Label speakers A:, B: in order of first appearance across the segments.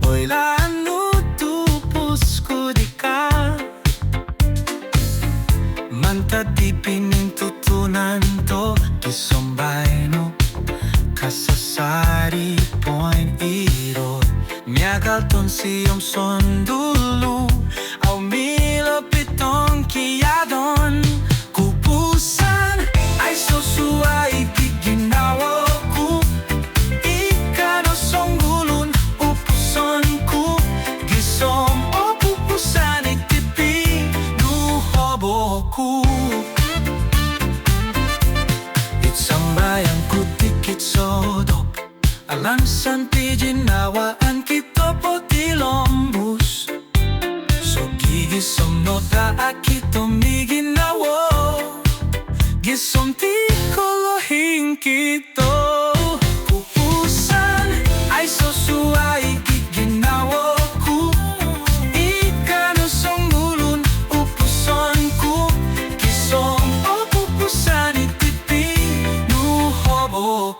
A: Oilaan tupusku dika Mantad di pinintutunan to Gisom baino kasasari poingirot Miagal tonsi sondulu Milo pitongkkiadon Koupusan Aiso suai ggi'nawoku songulun upuson Gisom opupusan pinuhobo sambayang tikid sodop Alansan ggi'nawaan kito po tilombus Gisom no kito miggi'nawo Gisom ti kolohing kito Koupusan Aiso suai ggi'nawoku songulun upuson Gisom opupusan pinuhobo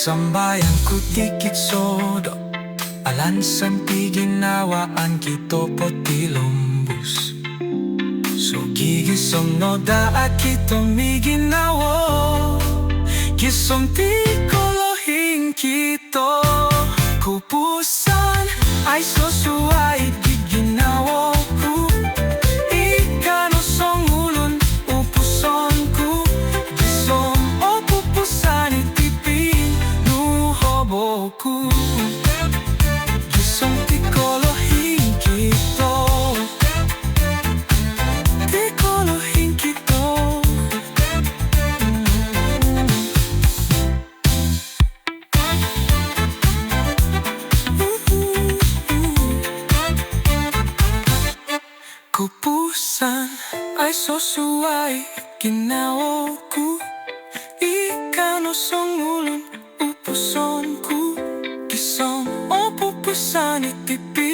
A: sambayang tikid sodop Alansan ggi'nawaan kito po tilombus Gisom no kito miggi'nawo Gisom ti kolohing kito Koupusan Aiso suai ggi'nawoku songulun upuson Gisom opupusan pinuhobo Gisom ti kolohing kito Ti kolohing kito Koupusan Aiso suai ggi'nawoku songulun upuson Gisom opupusan pipi